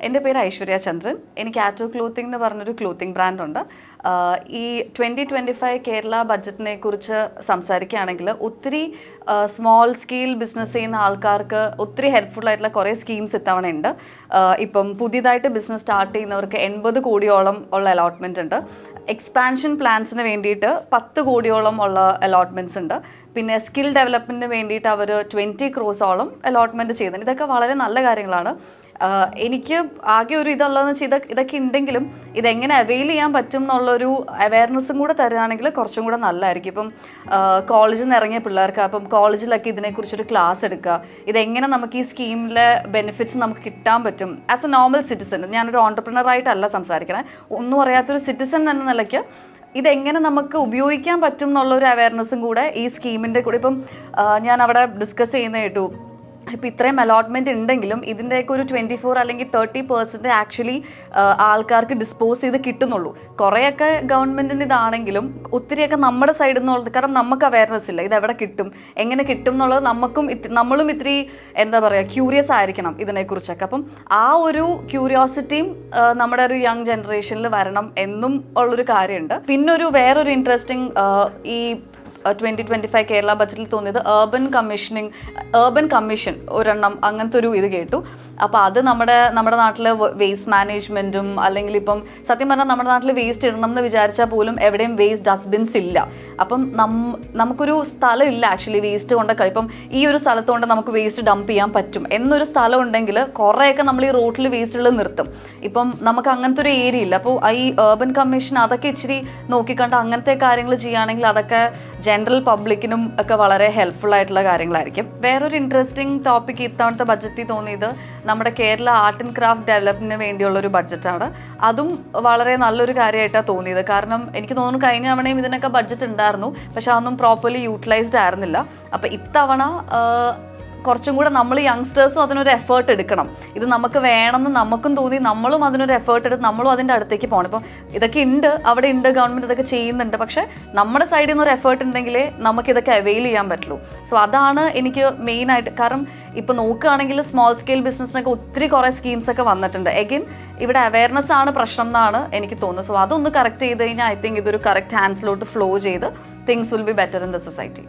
എൻ്റെ പേര് ഐശ്വര്യ ചന്ദ്രൻ. എനിക്ക് ആറ്റോ ക്ലോത്തിങ് എന്ന് പറഞ്ഞൊരു ക്ലോത്തിങ് ബ്രാൻഡുണ്ട്. ഈ 2025 കേരള ബഡ്ജറ്റിനെ കുറിച്ച് സംസാരിക്കുകയാണെങ്കിൽ ഒത്തിരി സ്മോൾ സ്കെയിൽ ബിസിനസ് ചെയ്യുന്ന ആൾക്കാർക്ക് ഒത്തിരി ഹെൽപ്ഫുൾ ആയിട്ടുള്ള കുറേ സ്കീംസ് ഇത്തവണ ഉണ്ട്. ഇപ്പം പുതിയതായിട്ട് ബിസിനസ് സ്റ്റാർട്ട് ചെയ്യുന്നവർക്ക് 80 കോടിയോളം ഉള്ള അലോട്ട്മെൻറ്റ് ഉണ്ട്. എക്സ്പാൻഷൻ പ്ലാൻസിന് വേണ്ടിയിട്ട് 10 കോടിയോളം ഉള്ള അലോട്ട്മെൻറ്റ്സ് ഉണ്ട്. പിന്നെ സ്കിൽ ഡെവലപ്മെൻറ്റിന് വേണ്ടിയിട്ട് അവർ 20 ക്രോസോളം അലോട്ട്മെൻറ്റ് ചെയ്യുന്നുണ്ട്. ഇതൊക്കെ വളരെ നല്ല കാര്യങ്ങളാണ്. എനിക്ക് ആകെ ഒരു ഇതുള്ളതെന്ന് വെച്ചാൽ ഇതൊക്കെ ഉണ്ടെങ്കിലും ഇതെങ്ങനെ അവെയിൽ ചെയ്യാൻ പറ്റും എന്നുള്ളൊരു അവയർനെസ്സും കൂടെ തരുകയാണെങ്കിൽ കുറച്ചും കൂടെ നല്ലതായിരിക്കും. ഇപ്പം കോളേജിൽ നിന്ന് ഇറങ്ങിയ പിള്ളേർക്ക് അപ്പം കോളേജിലൊക്കെ ഇതിനെക്കുറിച്ചൊരു ക്ലാസ് എടുക്കുക, ഇതെങ്ങനെ നമുക്ക് ഈ സ്കീമിലെ ബെനിഫിറ്റ്സ് നമുക്ക് കിട്ടാൻ പറ്റും. ആസ് എ നോർമൽ സിറ്റിസൺ, ഞാനൊരു ഓൺടർപ്രണറായിട്ടല്ല സംസാരിക്കണേ, ഒന്നും അറിയാത്തൊരു സിറ്റിസൺ എന്ന നിലയ്ക്ക് ഇതെങ്ങനെ നമുക്ക് ഉപയോഗിക്കാൻ പറ്റും എന്നുള്ളൊരു അവയർനെസ്സും കൂടെ ഈ സ്കീമിൻ്റെ കൂടെ ഇപ്പം ഞാൻ അവിടെ ഡിസ്കസ് ചെയ്യുന്ന കേട്ടു. ഇപ്പം ഇത്രയും അലോട്ട്മെൻറ്റ് ഉണ്ടെങ്കിലും ഇതിൻ്റെയൊക്കെ ഒരു 24 അല്ലെങ്കിൽ 30% ആക്ച്വലി ആൾക്കാർക്ക് ഡിസ്പോസ് ചെയ്ത് കിട്ടുന്നുള്ളൂ. കുറേയൊക്കെ ഗവൺമെൻറ്റിൻ്റെ ഇതാണെങ്കിലും ഒത്തിരിയൊക്കെ നമ്മുടെ സൈഡിൽ നിന്നുള്ളത്, കാരണം നമുക്ക് അവയർനെസ് ഇല്ല ഇതെവിടെ കിട്ടും, എങ്ങനെ കിട്ടും എന്നുള്ളത് നമ്മളും ഇത്തിരി എന്താ പറയുക ക്യൂരിയസ് ആയിരിക്കണം ഇതിനെക്കുറിച്ചൊക്കെ. അപ്പം ആ ഒരു ക്യൂരിയോസിറ്റിയും നമ്മുടെ ഒരു യങ് ജനറേഷനിൽ വരണം എന്നും ഉള്ളൊരു കാര്യമുണ്ട്. പിന്നെ വേറൊരു ഇൻട്രസ്റ്റിംഗ് ഈ 2025 കേരള ബഡ്ജറ്റിൽ തോന്നിയത് ഏർബൻ കമ്മീഷൻ ഒരെണ്ണം അങ്ങനത്തെ ഒരു ഇത് കേട്ടു. അപ്പോൾ അത് നമ്മുടെ നാട്ടിൽ വേസ്റ്റ് മാനേജ്മെൻറ്റും അല്ലെങ്കിൽ ഇപ്പം സത്യം പറഞ്ഞാൽ നമ്മുടെ നാട്ടിൽ വേസ്റ്റ് ഇടണം എന്ന് വിചാരിച്ചാൽ പോലും എവിടെയും വേസ്റ്റ് ഡസ്റ്റ്ബിൻസ് ഇല്ല. അപ്പം നമുക്കൊരു സ്ഥലം ഇല്ല ആക്ച്വലി വേസ്റ്റ് കൊണ്ട്. ഇപ്പം ഈ ഒരു സ്ഥലത്ത് കൊണ്ട് നമുക്ക് വേസ്റ്റ് ഡംപ് ചെയ്യാൻ പറ്റും എന്നൊരു സ്ഥലം ഉണ്ടെങ്കിൽ കുറേയൊക്കെ നമ്മൾ ഈ റോട്ടിൽ വേസ്റ്റുകൾ നിർത്തും. ഇപ്പം നമുക്ക് അങ്ങനത്തെ ഒരു ഏരിയ ഇല്ല. അപ്പോൾ ഈ ഏർബൻ കമ്മീഷൻ അതൊക്കെ ഇച്ചിരി നോക്കിക്കണ്ട് അങ്ങനത്തെ കാര്യങ്ങൾ ചെയ്യുകയാണെങ്കിൽ അതൊക്കെ ജനറൽ പബ്ലിക്കിനും ഒക്കെ വളരെ ഹെൽപ്ഫുൾ ആയിട്ടുള്ള കാര്യങ്ങളായിരിക്കും. വേറൊരു ഇൻട്രസ്റ്റിംഗ് ടോപ്പിക് ഇത്തവണത്തെ ബഡ്ജറ്റിൽ തോന്നിയത് നമ്മുടെ കേരള ആർട്ട് ആൻഡ് ക്രാഫ്റ്റ് ഡെവലപ്മെൻറ്റിന് വേണ്ടിയുള്ളൊരു ബഡ്ജറ്റാണ്. അതും വളരെ നല്ലൊരു കാര്യമായിട്ടാണ് തോന്നിയത്. കാരണം എനിക്ക് തോന്നുന്നു കഴിഞ്ഞ തവണയും ഇതിനൊക്കെ ബഡ്ജറ്റ് ഉണ്ടായിരുന്നു, പക്ഷെ അതൊന്നും പ്രോപ്പർലി യൂട്ടിലൈസ്ഡ് ആയിരുന്നില്ല. അപ്പോൾ ഇത്തവണ കുറച്ചും കൂടെ നമ്മൾ യങ്സ്റ്റേഴ്സും അതിനൊരു എഫേർട്ട് എടുക്കണം. ഇത് നമുക്ക് വേണമെന്ന് നമുക്കും തോന്നി, നമ്മളും അതിനൊരു എഫേർട്ട് എടുത്ത് നമ്മളും അതിൻ്റെ അടുത്തേക്ക് പോകണം. ഇപ്പം ഇതൊക്കെ ഉണ്ട്, അവിടെ ഉണ്ട്, ഗവൺമെൻറ് ഇതൊക്കെ ചെയ്യുന്നുണ്ട്, പക്ഷേ നമ്മുടെ സൈഡിൽ നിന്നൊരു എഫേർട്ട് ഉണ്ടെങ്കിലേ നമുക്കിതൊക്കെ അവെയിൽ ചെയ്യാൻ പറ്റുള്ളൂ. സോ അതാണ് എനിക്ക് മെയിനായിട്ട്. കാരണം ഇപ്പോൾ നോക്കുകയാണെങ്കിൽ സ്മോൾ സ്കെയിൽ ബിസിനസ്സിനൊക്കെ ഒത്തിരി കുറേ സ്കീംസൊക്കെ വന്നിട്ടുണ്ട്. എഗെയിൻ ഇവിടെ അവയർനെസ് ആണ് പ്രശ്നം എന്നാണ് എനിക്ക് തോന്നുന്നത്. സോ അതൊന്ന് കറക്റ്റ് ചെയ്ത് കഴിഞ്ഞാൽ ഐ തിങ്ക് ഇതൊരു കറക്റ്റ് ഹാൻഡ്സിലോട്ട് ഫ്ലോ ചെയ്ത് things will be better in the society.